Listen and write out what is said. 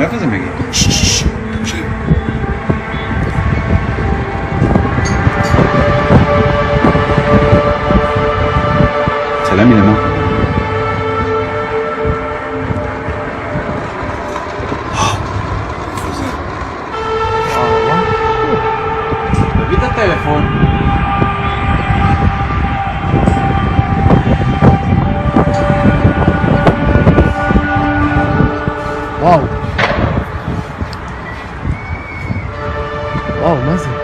מאיפה זה מגיע? תקשיב. צלם מלמטה. תביא את הטלפון. וואו. וואו, מה זה?